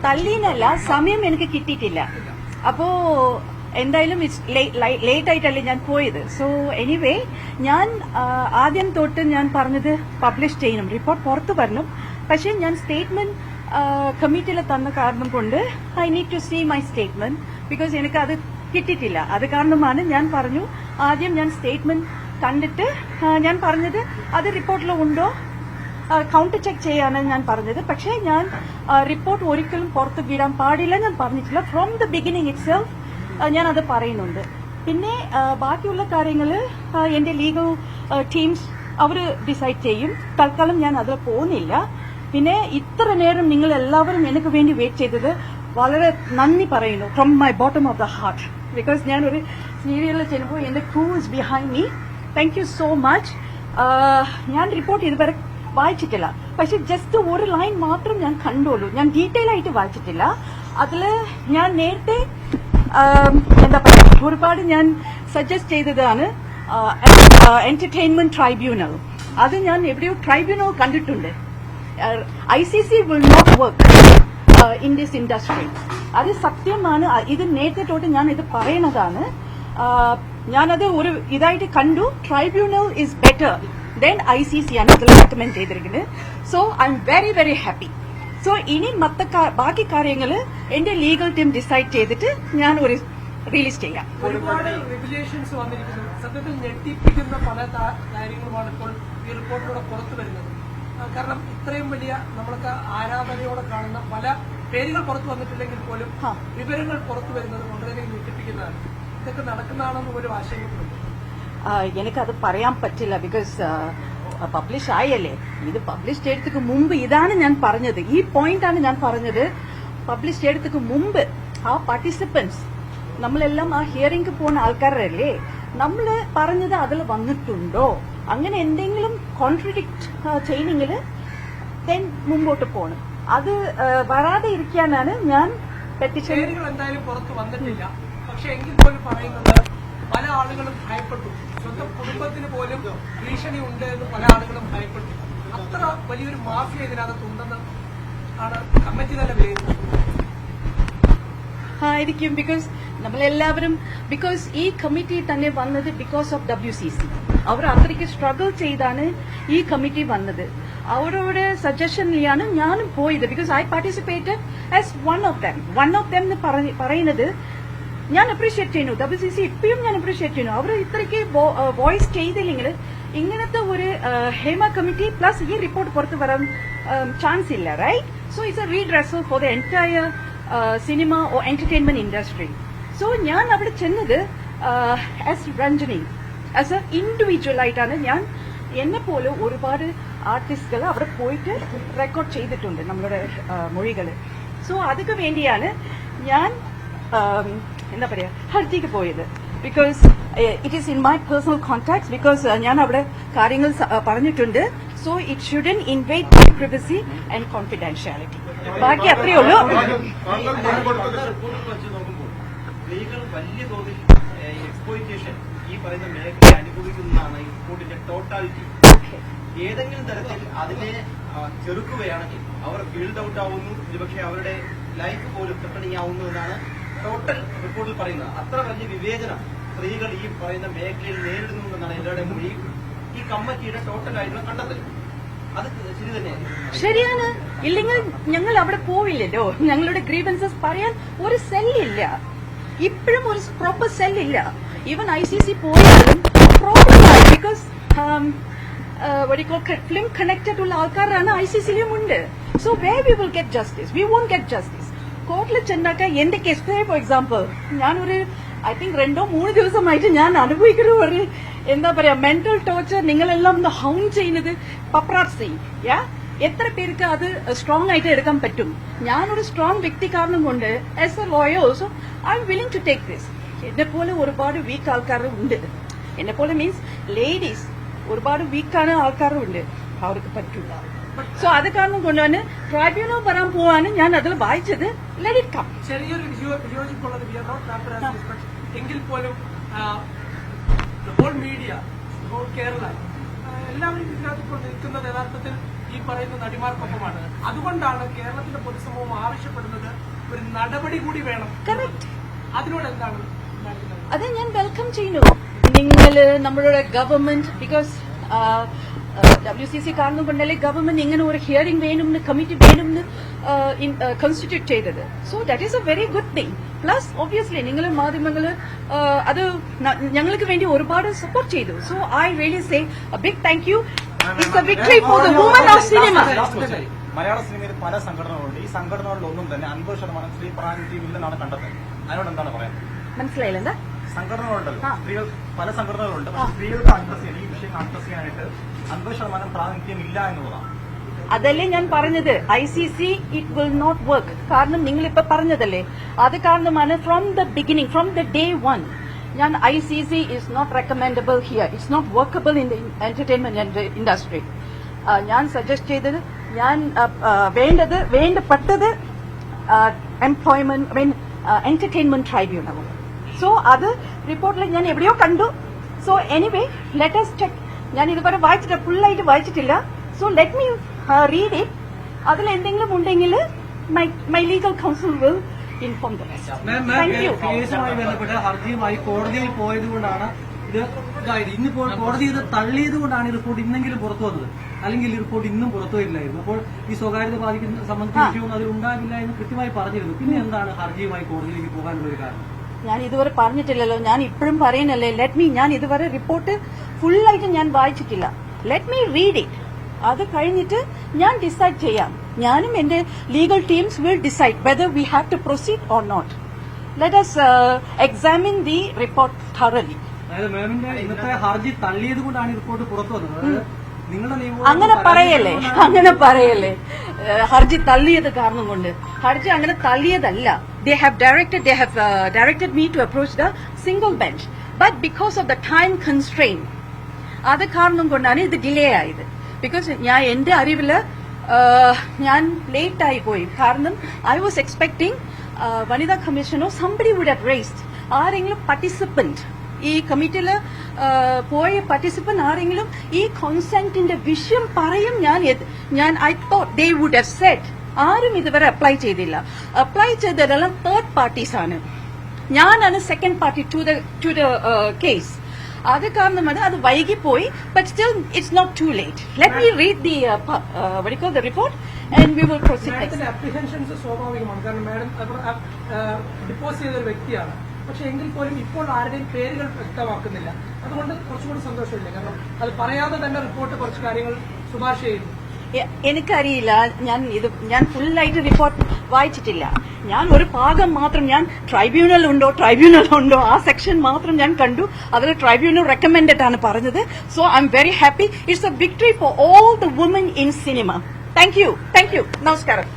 തള്ളീനല്ല, സമയം എനിക്ക് കിട്ടിയിട്ടില്ല. അപ്പോ എന്തായാലും ലേറ്റ് ആയിട്ടല്ലേ ഞാൻ പോയത്. സോ എനിവേ ഞാൻ ആദ്യം തൊട്ട് ഞാൻ പറഞ്ഞത് പബ്ലിഷ് ചെയ്യണം, റിപ്പോർട്ട് പുറത്തു വരണം. പക്ഷെ ഞാൻ സ്റ്റേറ്റ്മെന്റ് കമ്മിറ്റിയിൽ തന്ന കാരണം കൊണ്ട് I need to see my statement because എനിക്ക് അത് കിട്ടിയിട്ടില്ല. അത് കാരണമാണ് ഞാൻ പറഞ്ഞു ആദ്യം ഞാൻ സ്റ്റേറ്റ്മെന്റ് കണ്ടിട്ട് ഞാൻ പറഞ്ഞത് അത് റിപ്പോർട്ടിൽ ഉണ്ടോ കൗണ്ടർ ചെക്ക് ചെയ്യാനാണ് ഞാൻ പറഞ്ഞത്. പക്ഷേ ഞാൻ റിപ്പോർട്ട് ഒരിക്കലും പുറത്ത് വിടാൻ പാടില്ല ഞാൻ പറഞ്ഞിട്ടില്ല. From the beginning it self ഞാൻ അത് പറയുന്നുണ്ട്. പിന്നെ ബാക്കിയുള്ള കാര്യങ്ങൾ എന്റെ ലീഗൽ ടീംസ് അവർ ഡിസൈഡ് ചെയ്യും. തൽക്കാലം ഞാൻ അതിൽ പോകുന്നില്ല. പിന്നെ ഇത്ര നേരം നിങ്ങൾ എല്ലാവരും എനിക്ക് വേണ്ടി വെയിറ്റ് ചെയ്തത് വളരെ നന്ദി പറയുന്നു from my bottom of the heart. Because ഞാൻ ഒരു സീരിയലിൽ ചെല്ലുമ്പോൾ എന്റെ crew is behind me. Thank you so much. ഞാൻ റിപ്പോർട്ട് ഇതുവരെ വായിച്ചിട്ടില്ല. പക്ഷെ ജസ്റ്റ് ഒരു ലൈൻ മാത്രം ഞാൻ കണ്ടോളൂ. ഞാൻ ഡീറ്റെയിൽ ആയിട്ട് വായിച്ചിട്ടില്ല. അതില് ഞാൻ നേരത്തെ എന്താ പറയുക ഒരുപാട് ഞാൻ സജസ്റ്റ് ചെയ്തതാണ് എന്റർടൈൻമെന്റ് ട്രൈബ്യൂണൽ. അത് ഞാൻ എവിടെയോ ട്രൈബ്യൂണൽ കണ്ടിട്ടുണ്ട്. ICC will not work in this industry. അത് സത്യമാണ്. ഇത് നേരത്തെ തൊട്ട് ഞാൻ ഇത് പറയുന്നതാണ്. ഞാനത് ഒരു ഇതായിട്ട് കണ്ടു. Tribunal is better then ICC ആണ് ഇതിൽ റെക്കമെൻഡ് ചെയ്തിരിക്കുന്നത്. So I am very very happy. So ഇനി ബാക്കി കാര്യങ്ങൾ എന്റെ ലീഗൽ ടീം ഡിസൈഡ് ചെയ്തിട്ട് ഞാൻ ഒരു റിലീസ് ചെയ്യാം. ഒരുപാട് റെഗുലേഷൻസ് വന്നിരിക്കുന്നു. സത്യത്തിൽ ഞെട്ടിപ്പിക്കുന്ന പല കാര്യങ്ങളുമാണ് ഇപ്പോൾ ഈ റിപ്പോർട്ടിലൂടെ പുറത്തു വരുന്നത്. കാരണം ഇത്രയും വലിയ നമ്മൾക്ക് ആരാധനയോടെ കാണുന്ന പല പേരുകൾ പുറത്തു വന്നിട്ടില്ലെങ്കിൽ പോലും വിവരങ്ങൾ പുറത്തു വരുന്നത് വളരെയധികം ഞെട്ടിപ്പിക്കുന്നതാണ്. ഇതൊക്കെ നടക്കുന്നതാണെന്ന് ഒരു ആശങ്കപ്പെടുന്നു. എനിക്കത് പറയാൻ പറ്റില്ല. ബിക്കോസ് പബ്ലിഷ് ആയല്ലേ. ഇത് പബ്ലിഷ് ചെയ്തതിന് മുമ്പ് ഇതാണ് ഞാൻ പറഞ്ഞത്. ഈ പോയിന്റാണ് ഞാൻ പറഞ്ഞത്. പബ്ലിഷ് ചെയ്തതിന് മുമ്പ് ആ പാർട്ടിസിപ്പൻസ് നമ്മളെല്ലാം ആ ഹിയറിംഗ് പോകുന്ന ആൾക്കാരല്ലേ, നമ്മൾ പറഞ്ഞത് അതിൽ വന്നിട്ടുണ്ടോ, അങ്ങനെ എന്തെങ്കിലും കോൺട്രഡിക്ട് ചെയ്യണമെങ്കിൽ ദെൻ മുമ്പോട്ട് പോകണം. അത് വരാതെ ഇരിക്കാനാണ് ഞാൻ പെറ്റിഷൻ. എന്തായാലും പുറത്ത് വന്നിട്ടില്ല. പക്ഷെ എങ്കിൽ പോലും പറയുന്നത് പല ആളുകളും ഭയപ്പെട്ടു. സ്വന്തം കുടുംബത്തിന് പോലും ഭീഷണി ഉണ്ട് എന്ന് പല ആളുകളും ഭയപ്പെട്ടു. അത്ര വലിയൊരു മാഫിയ ഇതിനകത്തുണ്ടെന്ന് ആണ് കമ്മിറ്റി തന്നെ വിലയിരുത്തുന്നത്. ആയിരിക്കും. ബിക്കോസ് നമ്മളെല്ലാവരും ബിക്കോസ് ഈ കമ്മിറ്റി തന്നെ വന്നത് ബിക്കോസ് ഓഫ് WCC. അവർ അത്രയ്ക്ക് സ്ട്രഗിൾ ചെയ്താണ് ഈ കമ്മിറ്റി വന്നത്. അവരോട് സജഷനിലാണ് ഞാനും പോയത്. Because I participated as one of them എന്ന് പറയുന്നത് ഞാൻ അപ്രീഷിയേറ്റ് ചെയ്യുന്നു. WCC ഇപ്പോഴും ഞാൻ അപ്രീഷിയേറ്റ് ചെയ്യുന്നു. അവർ ഇത്രയ്ക്ക് വോയിസ് ചെയ്തില്ലെങ്കിൽ ഇങ്ങനത്തെ ഒരു ഹേമ കമ്മിറ്റി പ്ലസ് ഈ റിപ്പോർട്ട് പുറത്തു വരാൻ ചാൻസ് ഇല്ല. Right? So it's a redressal for the entire cinema or entertainment industry. So ഞാൻ അവിടെ ചെന്നത് as Ranjani, as a individual ആയിട്ടാണ്. ഞാൻ എന്നെ പോലെ ഒരുപാട് ആർട്ടിസ്റ്റുകൾ അവിടെ പോയിട്ട് റെക്കോർഡ് ചെയ്തിട്ടുണ്ട് നമ്മളുടെ മൊഴികൾ. സോ അതൊക്കെ വേണ്ടിയാണ് ഞാൻ എന്താ പറയാ ഹർജിക്ക് പോയത്. Because it is in my personal contacts. Because ഞാൻ അവിടെ കാര്യങ്ങൾ പറഞ്ഞിട്ടുണ്ട്. So it shouldn't invade my privacy and confidentiality. ബാക്കി അത്രയേ ഉള്ളൂ. സ്ത്രീകൾ വലിയ തോതിൽ എക്സ്പ്ലോയിറ്റേഷൻ ഈ പറയുന്ന മേഖലയെ അനുഭവിക്കുന്നതാണ് ഈ റിപ്പോർട്ടിന്റെ ടോട്ടാലിറ്റി. ഏതെങ്കിലും തരത്തിൽ അതിനെ ചെറുക്കുകയാണെങ്കിൽ അവർ ഫീൽഡ് ഔട്ട് ആവുന്നു, ഒരുപക്ഷെ അവരുടെ ലൈഫ് പോലും ത്രട്ടണിങ് ആവുന്നു എന്നാണ് ടോട്ടൽ റിപ്പോർട്ടിൽ പറയുന്നത്. അത്ര വലിയ വിവേചനം സ്ത്രീകൾ ഈ പറയുന്ന മേഖലയിൽ നേരിടുന്നു എന്നാണ് എല്ലാവരുടെയും മൊഴി. ഈ കമ്മിറ്റിയുടെ ടോട്ടലായിട്ടുള്ള കണ്ടെത്തൽ അത് ശരി തന്നെയാണ്. ശരിയാണ്. ഇല്ലെങ്കിൽ ഞങ്ങൾ അവിടെ പോവില്ലല്ലോ. ഞങ്ങളുടെ ഗ്രീവൻസസ് പറയാൻ ഒരു സെല്ലില്ല. ഇപ്പോഴും ഒരു പ്രോപ്പർ സെല്ലില്ല. ഈവൻ ICC പോയാലും പ്രോബ്ലമാണ്. ബിക്കോസ് ഫിലിം കണക്റ്റഡ് ഉള്ള ആൾക്കാരാണ് ICCയിലും ഉണ്ട്. So where we will get justice? We won't get justice. കോർട്ടിൽ ചെന്നാക്ക എന്റെ കേസ് ഫോർ എക്സാമ്പിൾ ഞാനൊരു ഐ തിങ്ക് 2-3 ദിവസമായിട്ട് ഞാൻ അനുഭവിക്കുന്ന ഒരു എന്താ പറയാ മെന്റൽ ടോർച്ചർ. നിങ്ങളെല്ലാം ഹൗണ്ട് ചെയ്യുന്നത് പപ്രാസി. എത്ര പേർക്ക് അത് സ്ട്രോങ് ആയിട്ട് എടുക്കാൻ പറ്റും? ഞാനൊരു സ്ട്രോങ് വ്യക്തി കാരണം കൊണ്ട് as a lawyer so I am willing to take this. എന്നെ പോലെ ഒരുപാട് വീക്ക് ആൾക്കാരും ഉണ്ട്. എന്നെ പോലെ മീൻസ് ലേഡീസ് ഒരുപാട് വീക്കാണ് ആൾക്കാരും ഉണ്ട്. അവർക്ക് പറ്റില്ല. സോ അത് കാരണം കൊണ്ടാണ് ട്രൈബ്യൂണൽ വരാൻ പോവാണ് ഞാൻ അതിൽ വായിച്ചത്. Let it come. ചെറിയൊരു വിയോജിപ്പുള്ളത് എങ്കിൽ പോലും ഹോൾ മീഡിയ, ഹോൾ കേരള എല്ലാവരും ഇതിനകത്ത് നിൽക്കുന്നത് യഥാർത്ഥത്തിൽ ഈ ഈ പറയുന്ന നടിമാർക്കൊപ്പമാണ്. അതുകൊണ്ടാണ് കേരളത്തിന്റെ പൊതുസമൂഹം ആവശ്യപ്പെടുന്നത് ഒരു നടപടി കൂടി വേണം. കറക്റ്റ്. അതിനോട് എന്താണ് അത് ഞാൻ വെൽക്കം ചെയ്യുന്നു. നിങ്ങൾ നമ്മളുടെ ഗവൺമെന്റ് ബിക്കോസ് WCC കാരണം കൊണ്ടല്ലേ ഗവൺമെന്റ് ഇങ്ങനെ ഒരു ഹിയറിംഗ് വേണമെന്ന് കമ്മിറ്റി വേണമെന്ന് കോൺസ്റ്റിറ്റ്യൂട്ട് ചെയ്തത്. So that is a very good thing. Plus obviously നിങ്ങൾ മാധ്യമങ്ങൾ അത് ഞങ്ങൾക്ക് വേണ്ടി ഒരുപാട് സപ്പോർട്ട് ചെയ്തു. So I really say a big thank you. It's a victory for the woman of cinema. മലയാള സിനിമയിൽ പല സംഘടനകളുണ്ട്. ഈ സംഘടനകളിലൊന്നും തന്നെ 50% സ്ത്രീ പ്രാതിനിധ്യമില്ലെന്നാണ് കണ്ടെത്തൽ. അതിനോട് എന്താണ് പറയാൻ? മനസ്സിലായില്ല എന്താ? സംഘടനകളുണ്ടല്ലോ, സ്ത്രീകൾ പല സംഘടനകളുണ്ട്. പക്ഷേ സ്ത്രീകൾക്ക് അഡ്രസ് ചെയ്യാൻ, ഈ വിഷയം അഡ്രസ് ചെയ്യാനായിട്ട് 50% പ്രാതിനിധ്യം ഇല്ല എന്നുള്ളതാണ്. അതല്ലേ ഞാൻ പറഞ്ഞത്. ICC it will not work. കാരണം നിങ്ങൾ ഇപ്പൊ പറഞ്ഞതല്ലേ, അത് കാരണമാണ് from the beginning, from the day 1 ഞാൻ ICC is not recommendable here, it's not workable in the entertainment industry. ഞാൻ സജസ്റ്റ് ചെയ്തത്, ഞാൻ വേണ്ടപ്പെട്ടത് എംപ്ലോയ്മെന്റ് എന്റർടൈൻമെന്റ് ട്രൈബ്യൂണൽ. സോ അത് റിപ്പോർട്ടിൽ ഞാൻ എവിടെയോ കണ്ടു. So anyway let us check. ഞാൻ ഇതുവരെ വായിച്ചിട്ടില്ല, ഫുള്ളായിട്ട് വായിച്ചിട്ടില്ല. So let me read it. അതിൽ എന്തെങ്കിലും ഉണ്ടെങ്കിൽ my legal counsel will inform the rest. Thank you. കേസുമായി ബന്ധപ്പെട്ട ഹർജിയുമായി കോടതിയിൽ പോയതുകൊണ്ടാണ് ഇത് ഇതായത്. ഇന്നിപ്പോൾ കോടതി ഇത് തള്ളിയത് കൊണ്ടാണ് ഈ റിപ്പോർട്ട് ഇന്നെങ്കിലും പുറത്തു വന്നത്. അല്ലെങ്കിൽ ഈ റിപ്പോർട്ട് ഇന്നും പുറത്തു വരില്ലായിരുന്നു. അപ്പോൾ ഈ സ്വകാര്യത ബാധിക്കുന്ന സംബന്ധിച്ച വിഷയമൊന്നും അതിൽ ഉണ്ടാകില്ല എന്ന് കൃത്യമായി പറഞ്ഞിരുന്നു. പിന്നെ എന്താണ് ഹർജിയുമായി കോടതിയിലേക്ക് പോകാനുള്ള ഒരു കാരണം? ഞാൻ ഇതുവരെ പറഞ്ഞിട്ടില്ലല്ലോ. ഞാൻ ഇപ്പോഴും പറയുന്നല്ലേ, ഞാൻ ഇതുവരെ റിപ്പോർട്ട് ഫുള്ളായിട്ട് ഞാൻ വായിച്ചിട്ടില്ല. Let me read it. അത് കഴിഞ്ഞിട്ട് ഞാൻ ഡിസൈഡ് ചെയ്യാം. ഞാനും എന്റെ legal teams will decide whether we have to proceed or not. Let us examine the report thoroughly. അതായത് മാമിന്റെ ഇന്നത്തെ ഹർജി തള്ളിയത് കൊണ്ടാണ് ഈ റിപ്പോർട്ട് പുറത്തു വന്നത്. നിങ്ങളുടെ നിയമം അങ്ങനെ പറയല്ലേ. ഹർജി തള്ളിയത് കാരണം കൊണ്ട്. ഹർജി അങ്ങനെ തള്ളിയതല്ല. They have directed me to approach the single bench. But because of the time constraint, അത് കാരണം കൊണ്ടാണ് ഇത് ഡിലേ ആയത്. ബിക്കോസ് ഞാൻ എന്റെ അറിവില് ഞാൻ ലേറ്റ് ആയി പോയി. കാരണം ഐ വാസ് എക്സ്പെക്ടിങ് വനിതാ കമ്മീഷനോ സംബഡി വുഡ് ഹാവ് റേസ്ഡ്, ആരെങ്കിലും പാർട്ടിസിപ്പന്റ്, ഈ കമ്മിറ്റിയിൽ പോയ പാർട്ടിസിപ്പന്റ് ആരെങ്കിലും ഈ കോൺസെന്റിന്റെ വിഷയം പറയും. ഞാൻ I thought they would have said. ആരും ഇതുവരെ അപ്ലൈ ചെയ്തില്ല. അപ്ലൈ ചെയ്തതെല്ലാം തേർഡ് പാർട്ടീസ് ആണ്. ഞാനാണ് second party to the case. അത് കാരണമാണ് അത് വൈകിപ്പോയി. But still it's not too late. Let me read the report and we will proceed. മാഡത്തിന്റെ അപ്രിഹെൻഷൻസ് സ്വാഭാവികമാണ്. കാരണം മാഡം ഡിപ്പോസ് ചെയ്ത ഒരു വ്യക്തിയാണ്. പക്ഷെ എങ്കിൽ പോലും ഇപ്പോൾ ആരുടെയും പേരുകൾ വ്യക്തമാക്കുന്നില്ല. അതുകൊണ്ട് കുറച്ചുകൂടി സന്തോഷമില്ല. കാരണം അത് പറയാതെ തന്നെ റിപ്പോർട്ട് കുറച്ച് കാര്യങ്ങൾ ശുപാർശ ചെയ്യുന്നു. എനിക്കറിയില്ല. ഞാൻ ഫുള്ളായിട്ട് റിപ്പോർട്ട് വായിച്ചിട്ടില്ല. ഞാൻ ഒരു ഭാഗം മാത്രം, ഞാൻ ട്രൈബ്യൂണൽ ഉണ്ടോ ആ സെക്ഷൻ മാത്രം ഞാൻ കണ്ടു. അതിൽ ട്രൈബ്യൂണൽ റെക്കമെൻഡഡ് ആണ് പറഞ്ഞത്. So I am very happy. It's a victory for all the woman in cinema. Thank you. നമസ്കാരം.